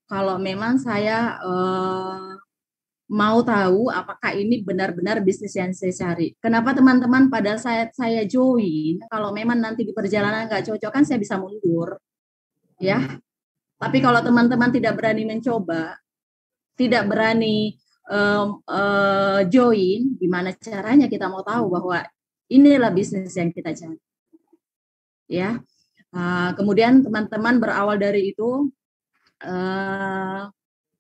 Kalau memang saya mau tahu apakah ini benar-benar bisnis yang saya cari. Kenapa teman-teman pada saat saya join, kalau memang nanti di perjalanan nggak cocok kan saya bisa mundur, ya. Tapi kalau teman-teman tidak berani mencoba, tidak berani join, gimana caranya kita mau tahu bahwa inilah bisnis yang kita cari, ya. Kemudian teman-teman berawal dari itu,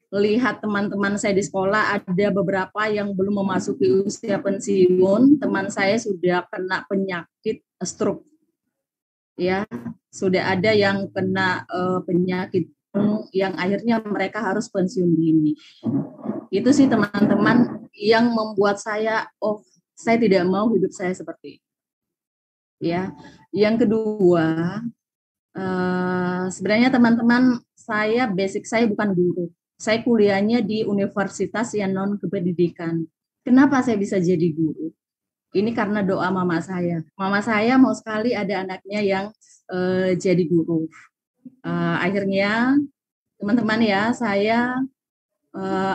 lihat teman-teman saya di sekolah ada beberapa yang belum memasuki usia pensiun. Teman saya sudah kena penyakit stroke, ya, sudah ada yang kena penyakit yang akhirnya mereka harus pensiun dini. Itu sih teman-teman yang membuat saya, oh saya tidak mau hidup saya seperti itu, ya. Yang kedua, sebenarnya teman-teman, saya basic saya bukan guru. Saya kuliahnya di universitas yang non kependidikan. Kenapa saya bisa jadi guru? Ini karena doa mama saya. Mama saya mau sekali ada anaknya yang jadi guru. Akhirnya teman-teman ya, saya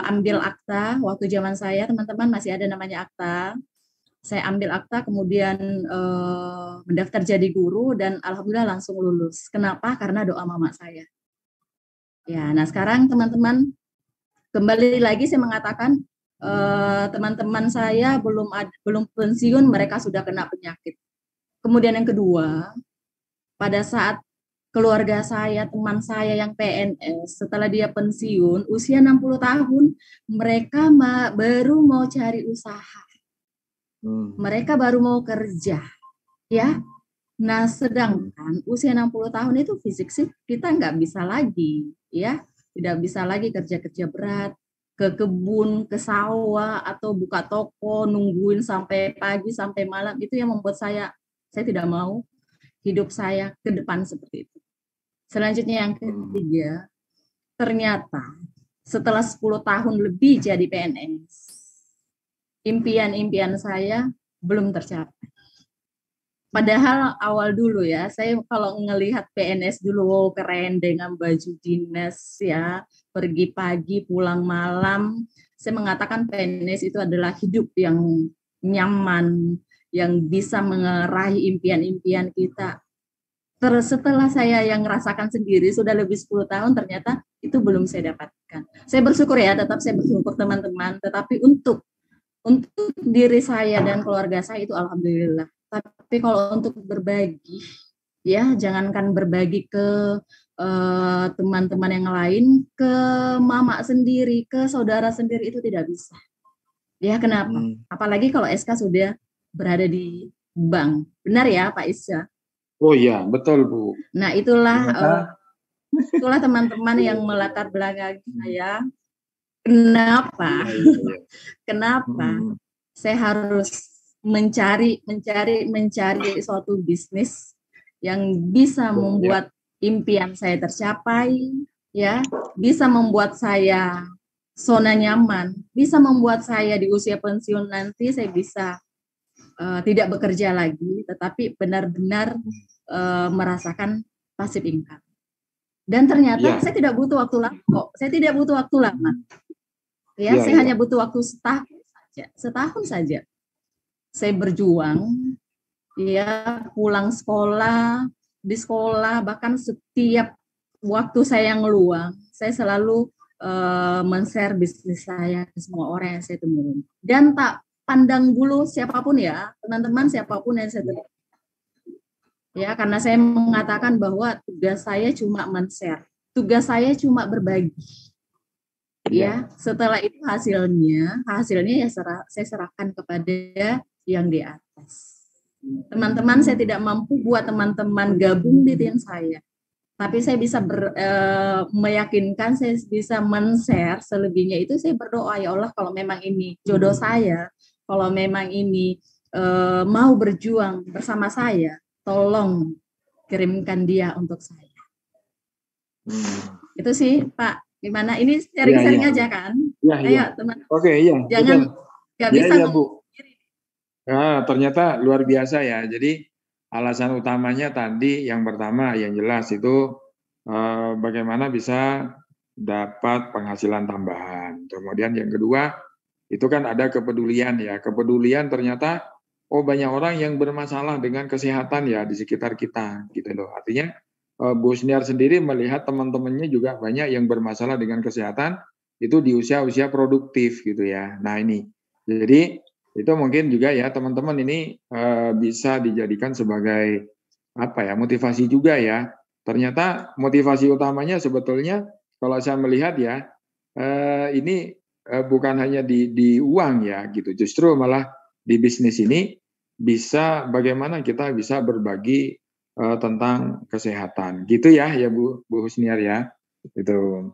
ambil akta. Waktu zaman saya teman-teman masih ada namanya akta. Saya ambil akta, kemudian mendaftar jadi guru, dan alhamdulillah langsung lulus. Kenapa? Karena doa mama saya. Ya, nah sekarang teman-teman, kembali lagi saya mengatakan teman-teman saya belum pensiun, mereka sudah kena penyakit. Kemudian yang kedua, pada saat keluarga saya, teman saya yang PNS, setelah dia pensiun, usia 60 tahun, mereka baru mau cari usaha. Mereka baru mau kerja, ya. Nah, sedangkan usia 60 tahun itu fisik sih kita nggak bisa lagi, ya. Tidak bisa lagi kerja-kerja berat, ke kebun, ke sawah, atau buka toko, nungguin sampai pagi, sampai malam. Itu yang membuat saya tidak mau hidup saya ke depan seperti itu. Selanjutnya yang ketiga, ternyata setelah 10 tahun lebih jadi PNS, impian-impian saya belum tercapai. Padahal awal dulu ya, saya kalau ngelihat PNS dulu, wow, keren dengan baju dinas ya, pergi pagi pulang malam. Saya mengatakan PNS itu adalah hidup yang nyaman, yang bisa meraih impian-impian kita. Terus setelah saya yang merasakan sendiri sudah lebih 10 tahun, ternyata itu belum saya dapatkan. Saya bersyukur ya, tetap saya bersyukur teman-teman, tetapi untuk diri saya dan keluarga saya itu alhamdulillah. Tapi kalau untuk berbagi, ya jangankan berbagi ke teman-teman yang lain, ke mama sendiri, ke saudara sendiri itu tidak bisa. Ya kenapa? Apalagi kalau SK sudah berada di bank. Benar ya Pak Isya? Oh iya, betul Bu. Nah itulah teman-teman yang melatar belakangi saya. Kenapa? Kenapa saya harus mencari suatu bisnis yang bisa membuat impian saya tercapai, ya, bisa membuat saya zona nyaman, bisa membuat saya di usia pensiun nanti saya bisa tidak bekerja lagi, tetapi benar-benar merasakan passive income. Dan ternyata saya tidak butuh waktu lama kok. Saya tidak butuh waktu lama. Ya, saya hanya butuh waktu setahun saja. Saya berjuang, ya, pulang sekolah, di sekolah, bahkan setiap waktu saya yang luang, saya selalu men-share bisnis saya ke semua orang yang saya temui. Dan tak pandang bulu siapapun ya, teman-teman, siapapun yang saya temui. Ya, karena saya mengatakan bahwa tugas saya cuma men-share, tugas saya cuma berbagi. Ya, setelah itu hasilnya ya saya serahkan kepada yang di atas. Teman-teman, saya tidak mampu buat teman-teman gabung di tim saya, tapi saya bisa meyakinkan, saya bisa men-share. Selebihnya itu saya berdoa, ya Allah, kalau memang ini jodoh saya, kalau memang ini mau berjuang bersama saya, tolong kirimkan dia untuk saya. Itu sih Pak. Gimana? Ini sharing-sharing aja kan? Ayo teman. Oke, iya. Jangan nggak bisa Bu. Nah, ternyata luar biasa ya. Jadi alasan utamanya tadi yang pertama yang jelas itu bagaimana bisa dapat penghasilan tambahan. Kemudian yang kedua, itu kan ada kepedulian ya. Kepedulian ternyata, oh banyak orang yang bermasalah dengan kesehatan ya di sekitar kita, gitu loh. Artinya, Bu Sniar sendiri melihat teman-temannya juga banyak yang bermasalah dengan kesehatan, itu di usia-usia produktif gitu ya. Nah ini, jadi itu mungkin juga ya teman-teman ini bisa dijadikan sebagai apa ya motivasi juga ya. Ternyata motivasi utamanya sebetulnya kalau saya melihat ya ini bukan hanya di uang ya gitu. Justru malah di bisnis ini bisa bagaimana kita bisa berbagi tentang kesehatan. Gitu ya Bu Husniar ya. Itu.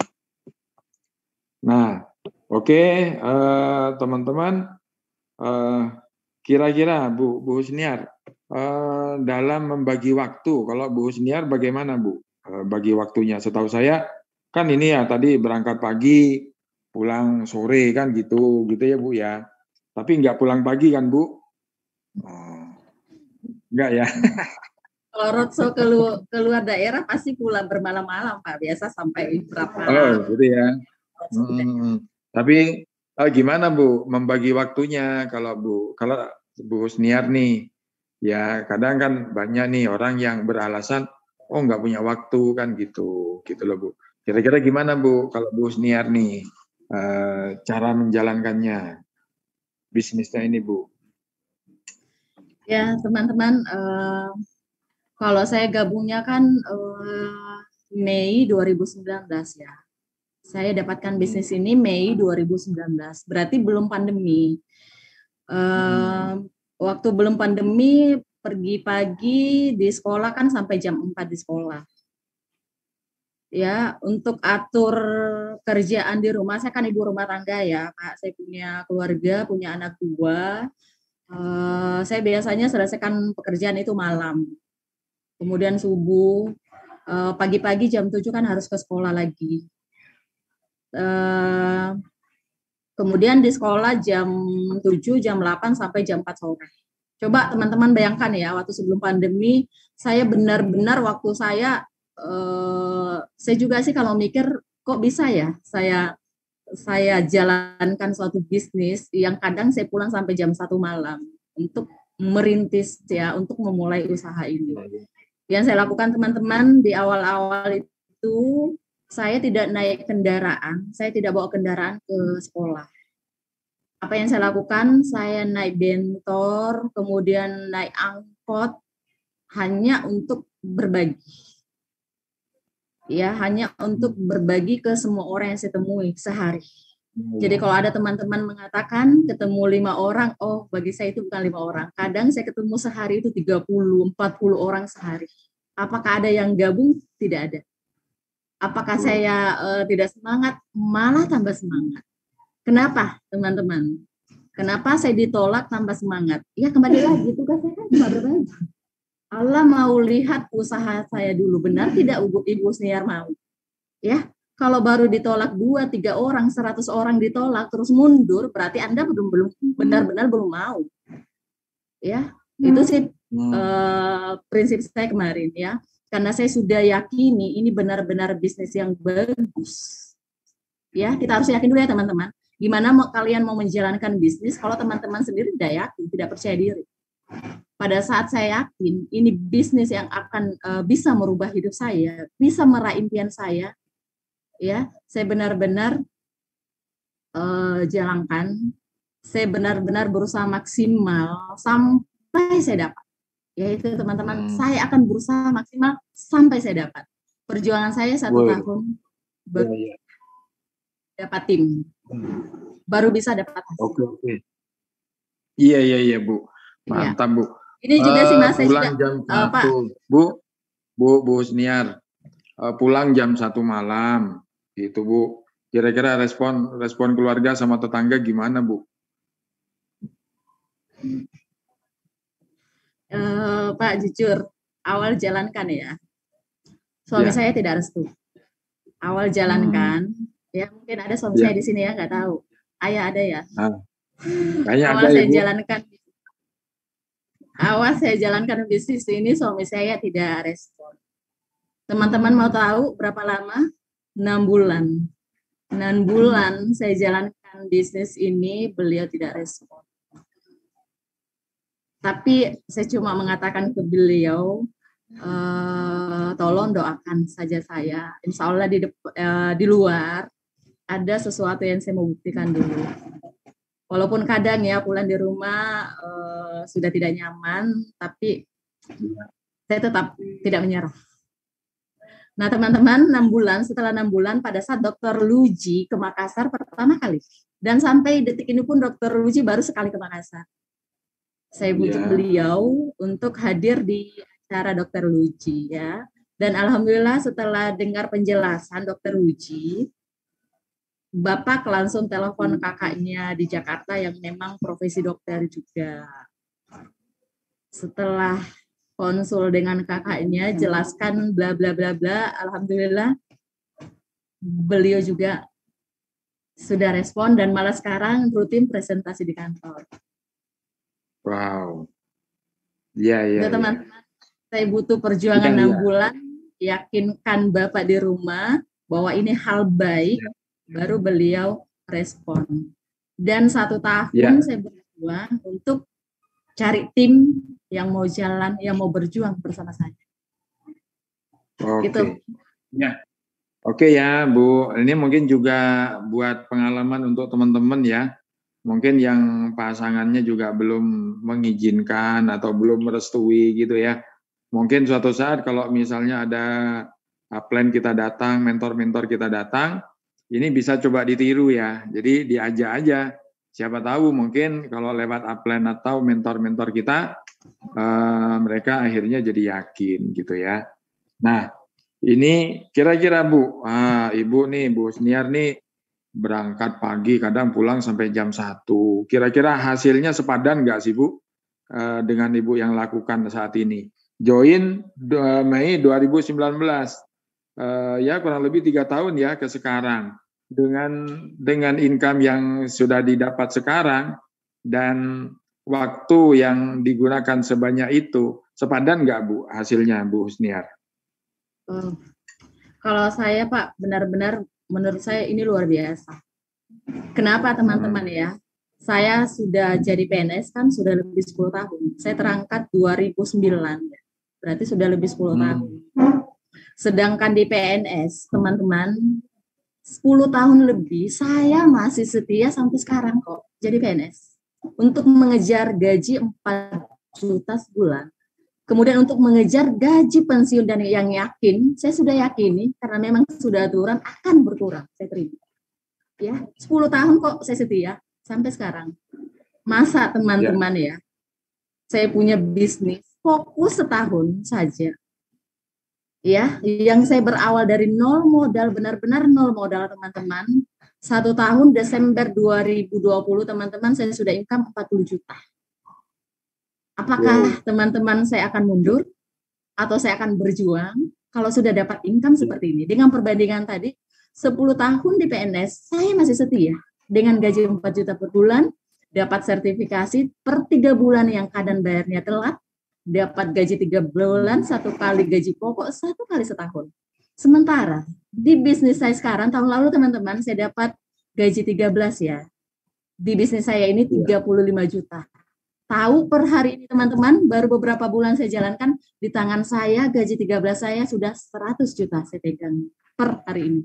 Nah, oke teman-teman kira-kira Bu Husniar dalam membagi waktu, kalau Bu Husniar bagaimana Bu bagi waktunya? Setahu saya kan ini ya tadi berangkat pagi, pulang sore kan gitu ya Bu ya. Tapi nggak pulang pagi kan Bu? Oh, nggak ya? Kalau roadshow keluar daerah pasti pulang bermalam-malam Pak, biasa sampai berapa. Oh gitu ya. Tapi gimana Bu membagi waktunya kalau Bu Husniar nih? Ya kadang kan banyak nih orang yang beralasan, oh nggak punya waktu kan gitu loh Bu. Kira-kira gimana Bu kalau Bu Husniar nih cara menjalankannya bisnisnya ini Bu? Ya teman-teman, kalau saya gabungnya kan Mei 2019 ya. Saya dapatkan bisnis ini Mei 2019, berarti belum pandemi. Waktu belum pandemi, pergi pagi di sekolah kan sampai jam 4 di sekolah. Ya, untuk atur kerjaan di rumah, saya kan ibu rumah tangga ya, Pak. Saya punya keluarga, punya anak 2. Saya biasanya selesaikan pekerjaan itu malam. Kemudian subuh, pagi-pagi jam 7 kan harus ke sekolah lagi. Kemudian di sekolah jam 7, jam 8 sampai jam 4 sore. Coba teman-teman bayangkan ya, waktu sebelum pandemi, saya benar-benar waktu saya juga sih kalau mikir kok bisa ya saya jalankan suatu bisnis yang kadang saya pulang sampai jam 1 malam untuk merintis ya, untuk memulai usaha ini. Yang saya lakukan teman-teman di awal-awal itu, saya tidak naik kendaraan, saya tidak bawa kendaraan ke sekolah. Apa yang saya lakukan, saya naik bentor, kemudian naik angkot, hanya untuk berbagi. Ya, hanya untuk berbagi ke semua orang yang saya temui sehari. Jadi kalau ada teman-teman mengatakan ketemu 5 orang, oh bagi saya itu bukan 5 orang. Kadang saya ketemu sehari itu 30, 40 orang sehari. Apakah ada yang gabung? Tidak ada. Apakah saya tidak semangat? Malah tambah semangat. Kenapa teman-teman? Kenapa saya ditolak tambah semangat? Ya kembali lagi, tugas saya kan cuma berbagi. Allah mau lihat usaha saya dulu, benar tidak Ibu Husniar mau? Ya, kalau baru ditolak 2, 3 orang, 100 orang ditolak terus mundur, berarti Anda belum benar-benar belum mau. Ya, itu sih prinsip saya kemarin ya. Karena saya sudah yakini ini benar-benar bisnis yang bagus. Ya, kita harus yakin dulu ya teman-teman. Gimana kalian mau menjalankan bisnis kalau teman-teman sendiri tidak yakin, tidak percaya diri. Pada saat saya yakin ini bisnis yang akan bisa merubah hidup saya, bisa meraih impian saya, ya, saya benar-benar jalankan, saya benar-benar berusaha maksimal sampai saya dapat. Yaitu teman-teman, saya akan berusaha maksimal sampai saya dapat. Perjuangan saya 1 tahun dapat tim, baru bisa dapat hasil. Oke. Iya Bu, mantap Bu. Ini juga sih Mas, pulang jam 1, Bu Husniar, pulang jam 1 malam, gitu Bu. Kira-kira respon keluarga sama tetangga gimana Bu? Pak jujur, awal jalankan ya, suami saya tidak restu. Awal jalankan, ya mungkin ada suami saya di sini ya, nggak tahu. Ayah ada ya. Awal saya jalankan. Awal saya jalankan bisnis ini, suami saya tidak respon. Teman-teman mau tahu berapa lama? 6 bulan. 6 bulan saya jalankan bisnis ini, beliau tidak respon. Tapi saya cuma mengatakan ke beliau, tolong doakan saja saya. Insya Allah di luar ada sesuatu yang saya mau buktikan dulu. Walaupun kadang ya pulang di rumah sudah tidak nyaman, tapi saya tetap tidak menyerah. Nah teman-teman, 6 bulan, setelah 6 bulan pada saat Dr. Luji ke Makassar pertama kali. Dan sampai detik ini pun Dr. Luji baru sekali ke Makassar. Saya bujuk beliau untuk hadir di acara Dr. Luji ya. Dan alhamdulillah setelah dengar penjelasan Dr. Luji, Bapak langsung telepon kakaknya di Jakarta yang memang profesi dokter juga. Setelah konsul dengan kakaknya, jelaskan bla bla bla bla, alhamdulillah beliau juga sudah respon dan malah sekarang rutin presentasi di kantor. Wow. Ya. Teman-teman, saya butuh perjuangan 6 bulan, yakinkan Bapak di rumah bahwa ini hal baik, baru beliau respon. Dan 1 tahun saya berjuang untuk cari tim yang mau jalan, yang mau berjuang bersama saya. Gitu. Oke ya, Bu. Ini mungkin juga buat pengalaman untuk teman-teman ya. Mungkin yang pasangannya juga belum mengizinkan atau belum merestui gitu ya. Mungkin suatu saat kalau misalnya ada upline kita datang, mentor-mentor kita datang, ini bisa coba ditiru ya. Jadi diajak aja. Siapa tahu mungkin kalau lewat upline atau mentor-mentor kita, mereka akhirnya jadi yakin gitu ya. Nah, ini kira-kira Bu, Ibu nih, Bu Husniar nih berangkat pagi, kadang pulang sampai jam 1. Kira-kira hasilnya sepadan nggak sih Bu dengan Ibu yang lakukan saat ini? Join Mei 2019, ya kurang lebih 3 tahun ya ke sekarang. Dengan income yang sudah didapat sekarang dan waktu yang digunakan sebanyak itu, sepadan nggak Bu hasilnya Bu Husniar? Kalau saya Pak, benar-benar menurut saya ini luar biasa. Kenapa teman-teman ya? Saya sudah jadi PNS kan sudah lebih 10 tahun. Saya terangkat 2009, berarti sudah lebih 10 tahun. Sedangkan di PNS, teman-teman, 10 tahun lebih, saya masih setia sampai sekarang kok jadi PNS. Untuk mengejar gaji 4 juta sebulan. Kemudian untuk mengejar gaji pensiun dan yang yakin, saya sudah yakini karena memang sudah aturan akan berkurang, saya terima. Ya, 10 tahun kok saya setia sampai sekarang. Masa teman-teman ya, saya punya bisnis fokus setahun saja. Ya, yang saya berawal dari nol modal, benar-benar nol modal teman-teman. 1 tahun Desember 2020 teman-teman saya sudah income 40 juta. Apakah teman-teman saya akan mundur atau saya akan berjuang kalau sudah dapat income seperti ini? Dengan perbandingan tadi, 10 tahun di PNS, saya masih setia. Dengan gaji 4 juta per bulan, dapat sertifikasi per 3 bulan yang kadang bayarnya telat, dapat gaji 3 bulan, 1 kali gaji pokok, 1 kali setahun. Sementara di bisnis saya sekarang, tahun lalu teman-teman, saya dapat gaji 13 ya. Di bisnis saya ini 35 juta. Tahu per hari ini teman-teman, baru beberapa bulan saya jalankan, di tangan saya gaji 13 saya sudah 100 juta saya pegang per hari ini.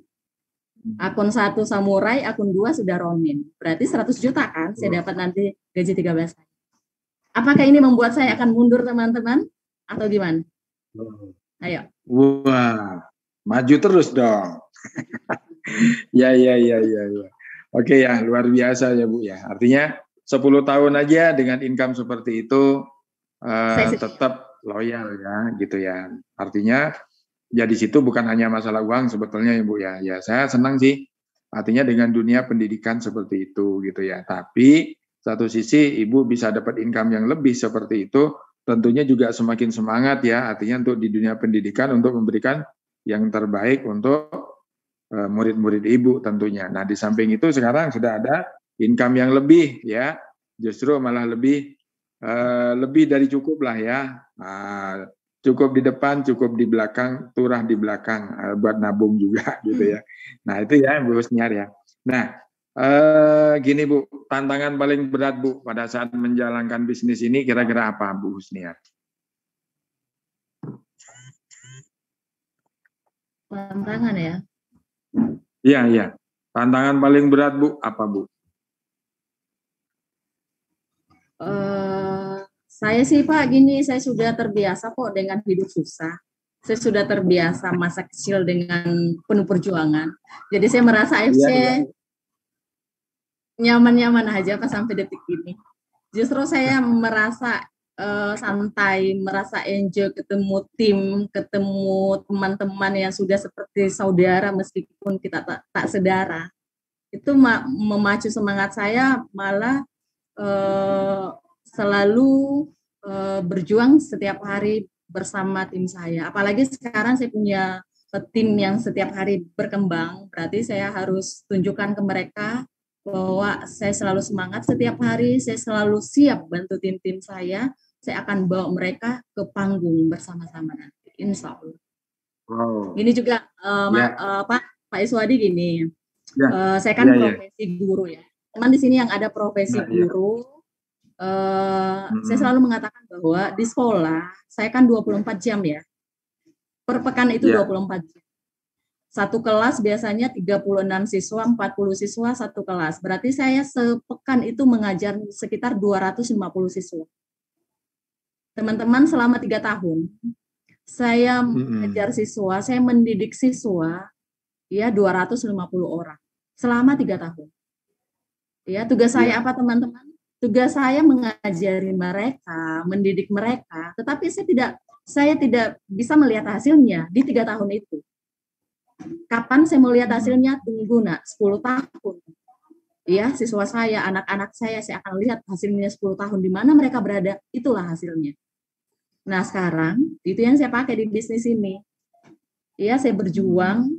Akun 1 samurai, akun 2 sudah Ronin. Berarti 100 juta kan saya dapat nanti gaji 13 saya. Apakah ini membuat saya akan mundur teman-teman? Atau gimana? Ayo. Wah, maju terus dong. Ya. Oke ya, luar biasa ya Bu ya. Artinya 10 tahun aja dengan income seperti itu tetap loyal ya gitu ya. Artinya ya di situ bukan hanya masalah uang sebetulnya ya Bu ya. Ya saya senang sih. Artinya dengan dunia pendidikan seperti itu gitu ya. Tapi satu sisi Ibu bisa dapat income yang lebih seperti itu, tentunya juga semakin semangat ya. Artinya untuk di dunia pendidikan untuk memberikan yang terbaik untuk murid-murid Ibu tentunya. Nah di samping itu sekarang sudah ada income yang lebih ya, justru malah lebih dari cukup lah ya. cukup di depan, cukup di belakang, turah di belakang, buat nabung juga gitu ya. Nah itu ya Bu Husniar ya. Nah gini Bu, tantangan paling berat Bu pada saat menjalankan bisnis ini kira-kira apa Bu Husniar? Tantangan ya. Iya, iya. Tantangan paling berat Bu, apa Bu? Saya sih Pak gini, saya sudah terbiasa kok dengan hidup susah. Saya sudah terbiasa masa kecil dengan penuh perjuangan. Jadi saya merasa AFC nyaman-nyaman aja pas sampai detik ini. Justru saya merasa santai, merasa enjoy ketemu tim, ketemu teman-teman yang sudah seperti saudara meskipun kita tak sedara. Itu memacu semangat saya, malah selalu berjuang setiap hari bersama tim saya. Apalagi sekarang saya punya tim yang setiap hari berkembang, berarti saya harus tunjukkan ke mereka bahwa saya selalu semangat setiap hari, saya selalu siap bantu tim-tim saya akan bawa mereka ke panggung bersama-sama nanti, insya Allah. Wow. Ini juga Pak Iswadi gini, saya kan profesi guru ya, teman di sini yang ada profesi guru, saya selalu mengatakan bahwa di sekolah saya kan 24 jam ya, per pekan itu 24 jam. Satu kelas biasanya 36 siswa, 40 siswa satu kelas. Berarti saya sepekan itu mengajar sekitar 250 siswa. Teman-teman selama 3 tahun, saya mengajar siswa, saya mendidik siswa, ya 250 orang. Selama 3 tahun. Ya, tugas saya apa teman-teman? Tugas saya mengajari mereka, mendidik mereka, tetapi saya tidak bisa melihat hasilnya di 3 tahun itu. Kapan saya mau lihat hasilnya? Tunggu 10 tahun. Ya, siswa saya, anak-anak saya akan lihat hasilnya 10 tahun. Di mana mereka berada, itulah hasilnya. Nah, sekarang, itu yang saya pakai di bisnis ini. Ya, saya berjuang,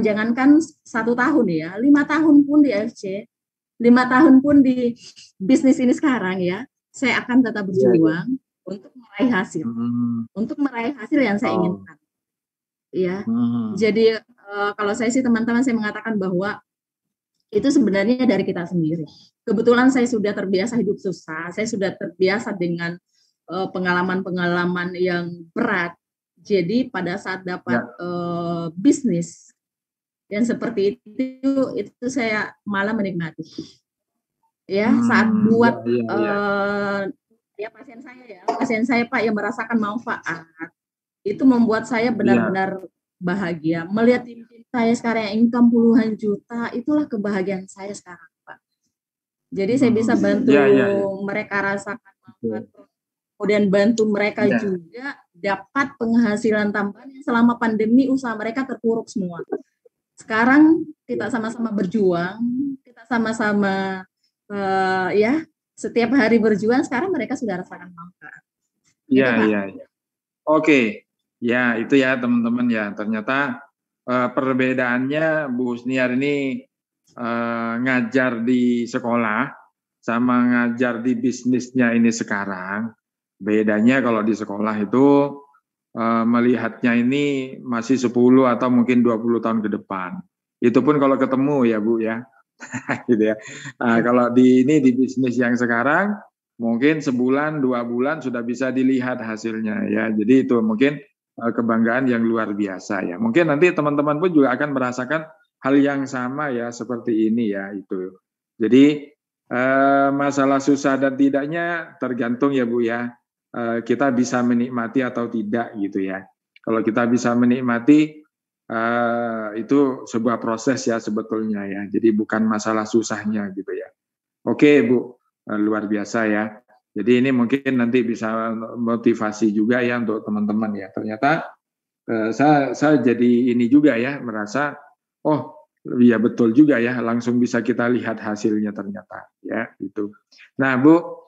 jangankan 1 tahun ya, 5 tahun pun di AFC, 5 tahun pun di bisnis ini sekarang ya, saya akan tetap berjuang untuk meraih hasil. Untuk meraih hasil yang saya inginkan. Ya, jadi kalau saya sih teman-teman, saya mengatakan bahwa itu sebenarnya dari kita sendiri. Kebetulan saya sudah terbiasa hidup susah, saya sudah terbiasa dengan pengalaman-pengalaman yang berat. Jadi pada saat dapat bisnis yang seperti itu saya malah menikmati. Ya, saat buat pasien saya Pak yang merasakan manfaat. Itu membuat saya benar-benar bahagia. Melihat tim-tim saya sekarang yang income puluhan juta, itulah kebahagiaan saya sekarang, Pak. Jadi saya bisa bantu mereka rasakan manfaat, kemudian bantu mereka juga dapat penghasilan tambahan yang selama pandemi usaha mereka terpuruk semua. Sekarang kita sama-sama berjuang, kita sama-sama setiap hari berjuang, sekarang mereka sudah rasakan manfaat. Iya. Oke. Ya, itu ya teman-teman ya. Ternyata perbedaannya Bu Husniar ini ngajar di sekolah sama ngajar di bisnisnya ini sekarang. Bedanya kalau di sekolah itu melihatnya ini masih 10 atau mungkin 20 tahun ke depan. Itu pun kalau ketemu ya Bu ya. Gitu ya. Kalau di bisnis yang sekarang mungkin sebulan 2 bulan sudah bisa dilihat hasilnya ya. Jadi itu mungkin kebanggaan yang luar biasa ya. Mungkin nanti teman-teman pun juga akan merasakan hal yang sama ya seperti ini ya itu. Jadi masalah susah dan tidaknya tergantung ya Bu ya. Kita bisa menikmati atau tidak gitu ya. Kalau kita bisa menikmati itu sebuah proses ya sebetulnya ya. Jadi bukan masalah susahnya gitu ya. Oke Bu, luar biasa ya. Jadi ini mungkin nanti bisa motivasi juga ya untuk teman-teman ya. Ternyata saya jadi ini juga ya, merasa oh iya betul juga ya, langsung bisa kita lihat hasilnya ternyata ya itu. Nah Bu,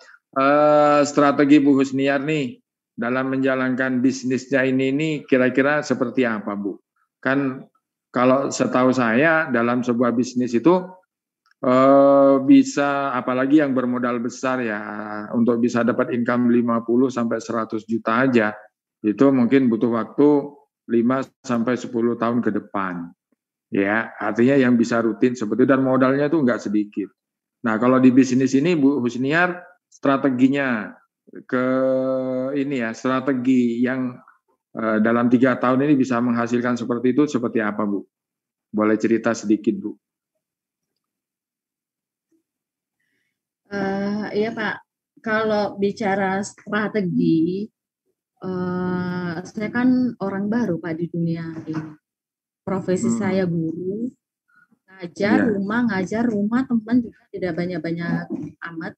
strategi Bu Husniar nih dalam menjalankan bisnisnya ini kira-kira seperti apa Bu? Kan kalau setahu saya dalam sebuah bisnis itu Bisa, apalagi yang bermodal besar ya, untuk bisa dapat income 50 sampai 100 juta aja, itu mungkin butuh waktu 5 sampai 10 tahun ke depan. Ya, artinya yang bisa rutin seperti itu, dan modalnya itu nggak sedikit. Nah, kalau di bisnis ini Bu Husniar, strateginya ke ini ya, strategi yang dalam 3 tahun ini bisa menghasilkan seperti itu seperti apa Bu? Boleh cerita sedikit Bu? Iya Pak, kalau bicara strategi, saya kan orang baru Pak di dunia ini. Profesi saya guru, Iya. ngajar rumah teman juga tidak banyak-banyak amat.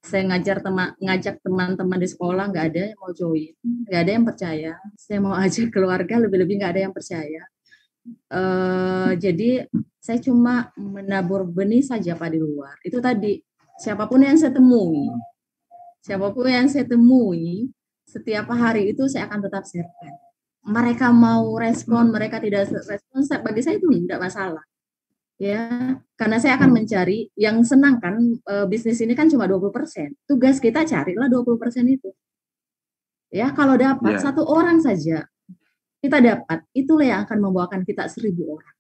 Saya ngajak teman-teman di sekolah, nggak ada yang mau join, nggak ada yang percaya. Saya mau ajak keluarga, lebih-lebih nggak ada yang percaya. Jadi saya cuma menabur benih saja Pak di luar. Itu tadi, siapapun yang saya temui, setiap hari itu saya akan tetap sharekan. Mereka mau respon, mereka tidak respon, bagi saya itu tidak masalah. Ya, karena saya akan mencari yang senang kan, bisnis ini kan cuma 20%. Tugas kita carilah 20% itu. Ya, kalau dapat satu orang saja kita dapat, itulah yang akan membawakan kita 1.000 orang.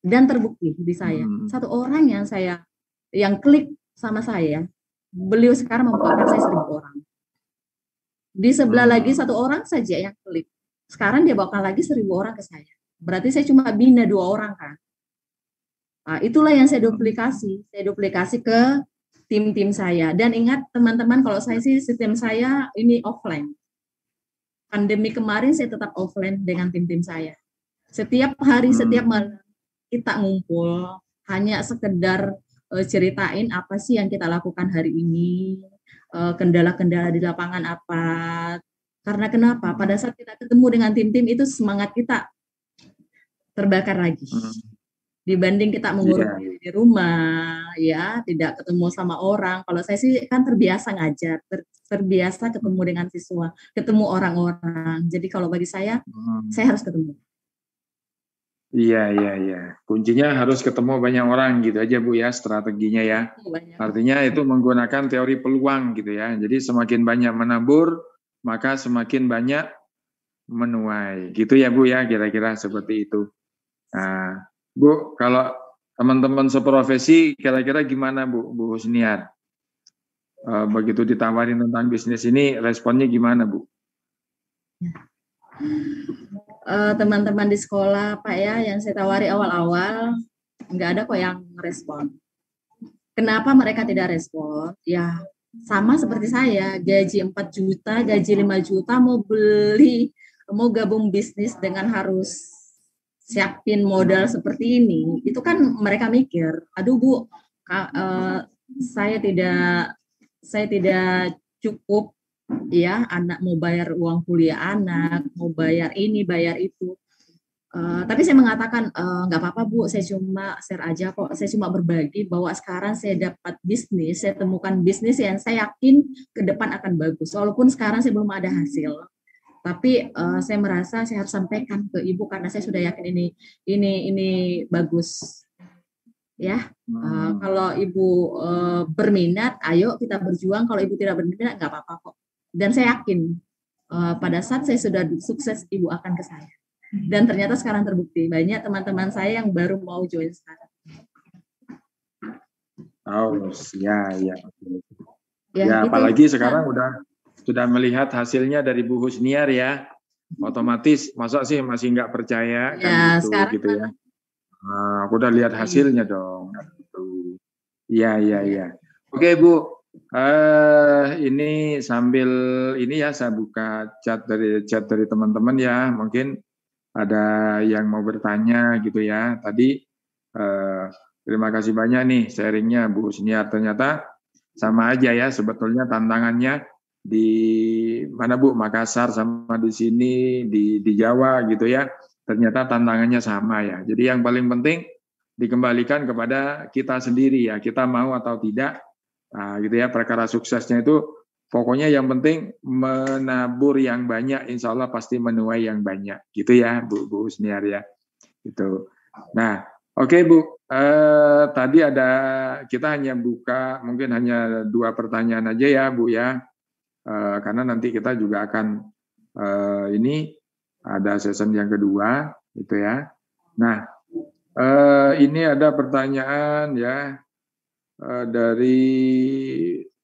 Dan terbukti di saya, satu orang yang klik sama saya, beliau sekarang membawakan saya 1.000 orang. Di sebelah lagi satu orang saja yang klik. Sekarang dia bawakan lagi 1.000 orang ke saya. Berarti saya cuma bina 2 orang kan. Nah, itulah yang saya duplikasi ke tim-tim saya. Dan ingat teman-teman, kalau saya sih sistem saya ini offline. Pandemi kemarin saya tetap offline dengan tim-tim saya. Setiap hari, setiap malam kita ngumpul, hanya sekedar ceritain apa sih yang kita lakukan hari ini, kendala-kendala di lapangan apa. Karena kenapa? Pada saat kita ketemu dengan tim-tim itu semangat kita terbakar lagi. Dibanding kita mengurus di rumah, ya tidak ketemu sama orang. Kalau saya sih kan terbiasa ngajar, terbiasa ketemu dengan siswa, ketemu orang-orang. Jadi kalau bagi saya harus ketemu. Iya. Kuncinya harus ketemu banyak orang gitu aja Bu ya, strateginya ya. Artinya itu menggunakan teori peluang gitu ya. Jadi semakin banyak menabur, maka semakin banyak menuai. Gitu ya Bu ya, kira-kira seperti itu. Nah, Bu, kalau teman-teman seprofesi kira-kira gimana Bu Husniar? Begitu ditawarin tentang bisnis ini, responnya gimana Bu? Teman-teman di sekolah Pak ya, yang saya tawari awal-awal, nggak ada kok yang respon. Kenapa mereka tidak respon? Ya sama seperti saya, gaji 4 juta, gaji 5 juta, mau gabung bisnis dengan harus siapin modal seperti ini, itu kan mereka mikir, aduh Bu, saya tidak cukup ya, anak mau bayar uang kuliah anak, mau bayar ini, bayar itu. Tapi saya mengatakan nggak apa-apa Bu, saya cuma share aja kok, saya cuma berbagi bahwa sekarang saya dapat bisnis, saya temukan bisnis yang saya yakin ke depan akan bagus, walaupun sekarang saya belum ada hasil. Tapi saya merasa saya harus sampaikan ke Ibu karena saya sudah yakin ini bagus. Ya, kalau Ibu berminat, ayo kita berjuang. Kalau Ibu tidak berminat, nggak apa-apa kok. Dan saya yakin pada saat saya sudah sukses, Ibu akan ke saya. Dan ternyata sekarang terbukti banyak teman-teman saya yang baru mau join sekarang. Oh, ya, apalagi sekarang sudah melihat hasilnya dari Bu Husniar ya, otomatis masa sih masih nggak percaya ya, kan gitu ya. Nah, aku udah lihat hasilnya dong. Iya. Oke Bu, ini sambil ini ya saya buka chat dari teman-teman ya, mungkin ada yang mau bertanya gitu ya. Tadi terima kasih banyak nih sharingnya Bu Husniar. Ternyata sama aja ya sebetulnya tantangannya di mana Bu, Makassar sama di sini di Jawa gitu ya, ternyata tantangannya sama ya. Jadi yang paling penting dikembalikan kepada kita sendiri ya, kita mau atau tidak, nah, gitu ya. Perkara suksesnya itu pokoknya yang penting menabur yang banyak, insya Allah pasti menuai yang banyak gitu ya Bu Husniar ya. Gitu. Nah, oke Bu, Tadi ada, kita hanya buka mungkin hanya 2 pertanyaan aja ya Bu ya, karena nanti kita juga akan ini ada session yang kedua gitu ya. Nah, ini ada pertanyaan ya dari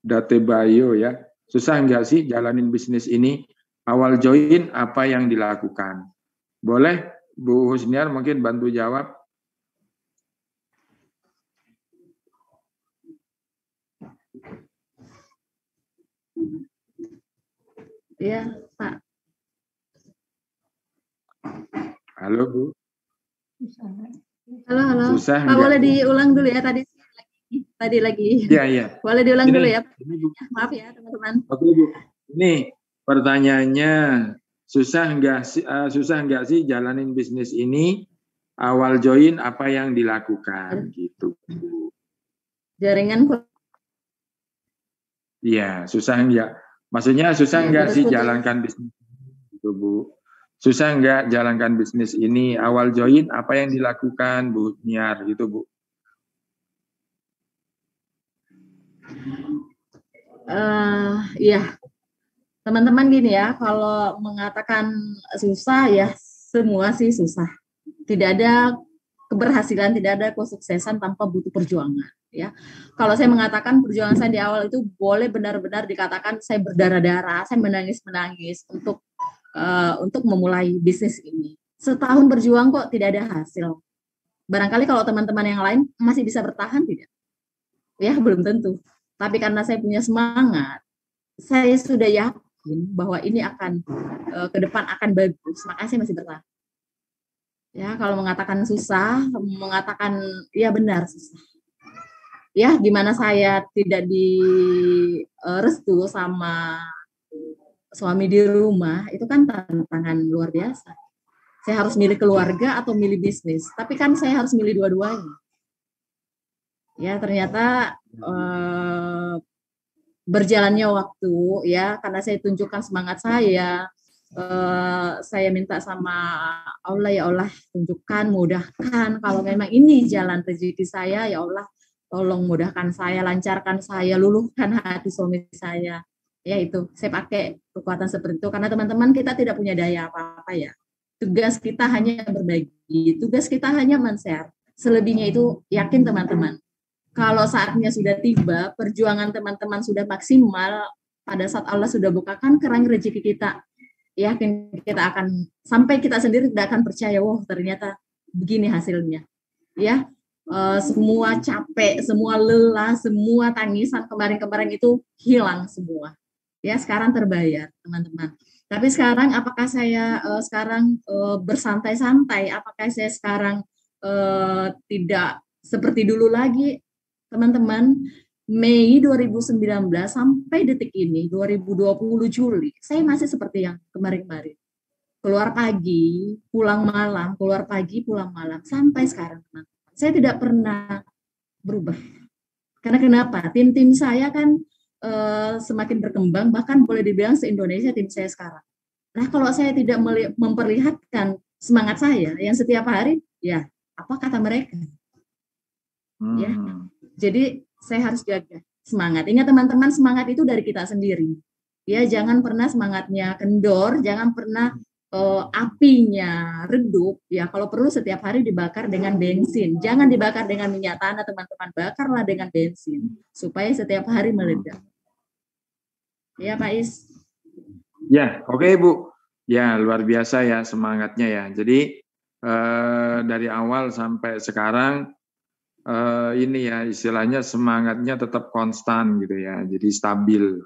Datebayo ya. Susah nggak sih jalanin bisnis ini? Awal join apa yang dilakukan? Boleh Bu Husniar mungkin bantu jawab. Iya, Pak. Halo Bu. Halo. Susah Pak, enggak? boleh diulang dulu ya tadi lagi. Iya. Boleh diulang dulu ya. Ini Bu. Maaf ya teman-teman. Oke Bu. Ini pertanyaannya, susah nggak sih jalanin bisnis ini? Awal join apa yang dilakukan gitu Bu. Jaringan. Iya, susah nggak? Maksudnya susah Ya, nggak sih putus-putus. jalankan bisnis itu Bu? Susah nggak jalankan bisnis ini? Awal join apa yang dilakukan Bu Niar gitu Bu? Iya, teman-teman gini ya, kalau mengatakan susah ya semua sih susah. Tidak ada keberhasilan, tidak ada kesuksesan tanpa butuh perjuangan. Ya, kalau saya mengatakan perjuangan saya di awal itu boleh benar-benar dikatakan saya berdarah-darah, saya menangis-menangis untuk memulai bisnis ini. Setahun berjuang kok tidak ada hasil. Barangkali kalau teman-teman yang lain masih bisa bertahan tidak? Ya belum tentu. Tapi karena saya punya semangat, saya sudah yakin bahwa ini akan ke depan akan bagus. Makanya saya masih bertahan. Ya, kalau mengatakan susah, mengatakan ya benar susah. Ya, gimana saya tidak direstu sama suami di rumah, itu kan tantangan luar biasa. Saya harus milih keluarga atau milih bisnis, tapi kan saya harus milih dua-duanya. Ya, ternyata berjalannya waktu ya, karena saya tunjukkan semangat saya minta sama Allah, ya Allah tunjukkan, mudahkan, kalau memang ini jalan rezeki saya, ya Allah tolong mudahkan saya, lancarkan saya, luluhkan hati suami saya. Ya itu, saya pakai kekuatan seperti itu, karena teman-teman kita tidak punya daya apa-apa ya. Tugas kita hanya berbagi, tugas kita hanya men-share. Selebihnya itu yakin teman-teman. Kalau saatnya sudah tiba, perjuangan teman-teman sudah maksimal, pada saat Allah sudah bukakan keran rezeki kita, yakin kita akan, sampai kita sendiri tidak akan percaya, wah ternyata begini hasilnya. Ya, semua capek, semua lelah, semua tangisan kemarin-kemarin itu hilang semua. Ya, sekarang terbayar, teman-teman. Tapi sekarang apakah saya sekarang bersantai-santai? Apakah saya sekarang tidak seperti dulu lagi? Teman-teman, Mei 2019 sampai detik ini 2020 Juli, saya masih seperti yang kemarin-kemarin. Keluar pagi, pulang malam, keluar pagi, pulang malam sampai sekarang, teman. Saya tidak pernah berubah. Karena kenapa? Tim saya kan semakin berkembang, bahkan boleh dibilang se-Indonesia tim saya sekarang. Nah, kalau saya tidak memperlihatkan semangat saya yang setiap hari, ya apa kata mereka? Ya. Jadi saya harus jaga semangat. Ingat teman-teman, semangat itu dari kita sendiri. Ya, jangan pernah semangatnya kendor, jangan pernah apinya redup. Ya, kalau perlu setiap hari dibakar dengan bensin. Jangan dibakar dengan minyak tanah, teman-teman. Bakarlah dengan bensin supaya setiap hari meledak. Ya, Pak Is. Ya, oke Bu. Ya, luar biasa ya semangatnya ya. Jadi dari awal sampai sekarang ini ya istilahnya semangatnya tetap konstan gitu ya, jadi stabil.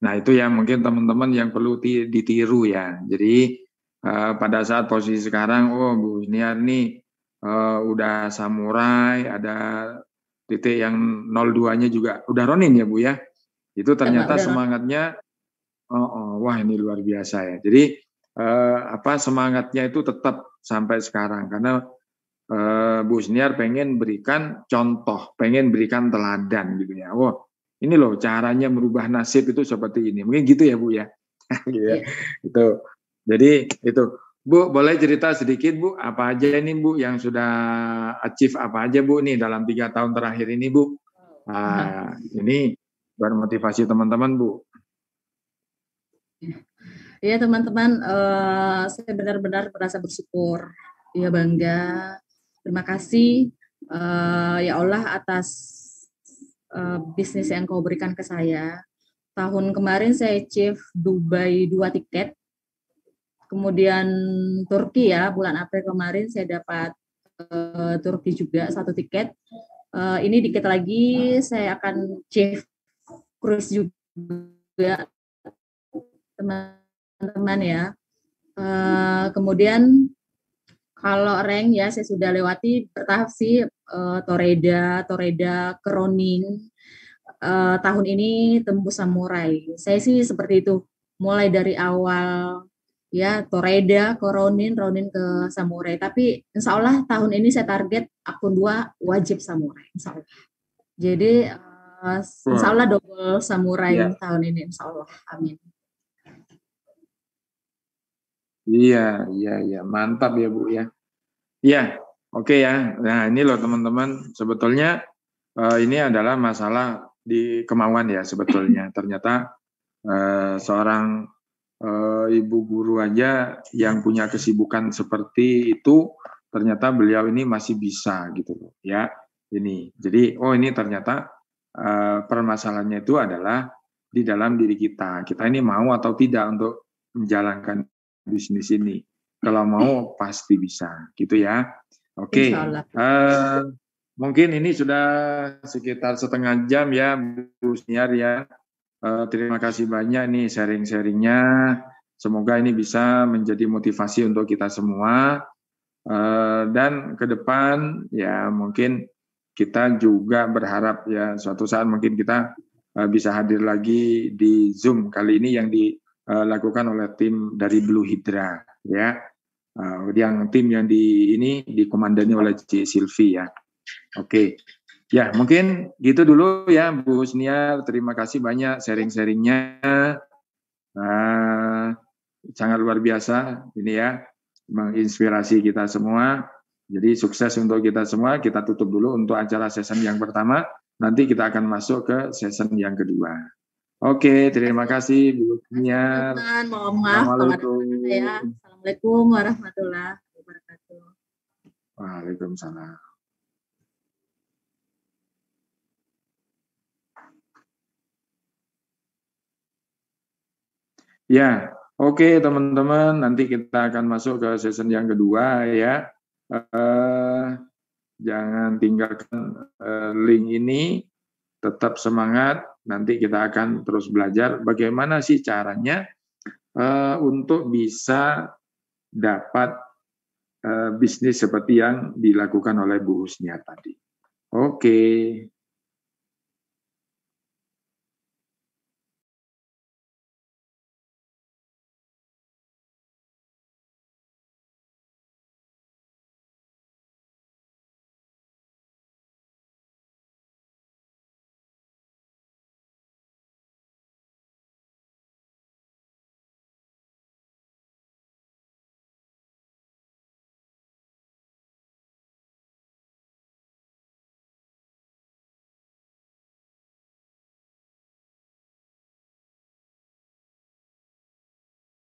Nah itu ya mungkin teman-teman yang perlu ditiru ya. Jadi pada saat posisi sekarang, oh Bu Niar nih udah samurai, ada titik yang 02-nya juga udah ronin ya Bu ya. Itu ternyata semangatnya, wah ini luar biasa ya. Jadi semangatnya itu tetap sampai sekarang karena Bu Husniar pengen berikan contoh, pengen berikan teladan gitu ya. Wah, ini loh caranya merubah nasib itu seperti ini. Mungkin gitu ya Bu ya. Gitu ya. Itu. Jadi itu. Bu, boleh cerita sedikit Bu, apa aja ini Bu yang sudah achieve apa aja Bu nih dalam 3 tahun terakhir ini Bu? Nah, ini bermotivasi teman-teman Bu. Ya teman-teman, saya benar-benar merasa bersyukur, ya bangga. Terima kasih ya Allah atas bisnis yang kau berikan ke saya. Tahun kemarin saya achieve Dubai 2 tiket, kemudian Turki ya, bulan April kemarin saya dapat Turki juga 1 tiket. Ini dikit lagi saya akan achieve cruise juga teman-teman ya. Kemudian kalau rank ya saya sudah lewati bertahap sih, Toreda, Keroning. Tahun ini tembus samurai. Saya sih seperti itu, mulai dari awal ya Toreda, Ronin ke samurai. Tapi insya Allah tahun ini saya target akun 2 wajib samurai. Insya Allah. Jadi insya Allah double samurai tahun ini, insya Allah. Amin. Iya, mantap ya Bu ya. Iya, oke ya. Nah ini loh teman-teman, sebetulnya ini adalah masalah di kemauan ya sebetulnya. Ternyata seorang ibu guru aja yang punya kesibukan seperti itu, ternyata beliau ini masih bisa gitu loh ya. Ini, jadi ini ternyata permasalahannya itu adalah di dalam diri kita. Kita ini mau atau tidak untuk menjalankan bisnis ini. Kalau mau pasti bisa, gitu ya. Oke. Mungkin ini sudah sekitar setengah jam ya, Bu Sniar ya. Terima kasih banyak nih sharing-sharingnya. Semoga ini bisa menjadi motivasi untuk kita semua. Dan ke depan ya mungkin kita juga berharap ya suatu saat mungkin kita bisa hadir lagi di Zoom kali ini yang dilakukan oleh tim dari Blue Hydra ya. Yang tim yang ini dikomandani oleh C. Silvi ya. Oke. Ya, mungkin gitu dulu ya Bu Sniar. Terima kasih banyak sharing-sharingnya. Sangat luar biasa ini ya, menginspirasi kita semua. Jadi sukses untuk kita semua. Kita tutup dulu untuk acara season yang pertama. Nanti kita akan masuk ke season yang kedua. Oke, terima kasih Bu Sniar. Mohon maaf saya. Assalamualaikum warahmatullahi wabarakatuh. Waalaikumsalam. Ya, oke teman-teman, nanti kita akan masuk ke season yang kedua ya. Jangan tinggalkan link ini, tetap semangat. Nanti kita akan terus belajar bagaimana sih caranya untuk bisa dapat bisnis seperti yang dilakukan oleh Bu Husnia tadi. Oke.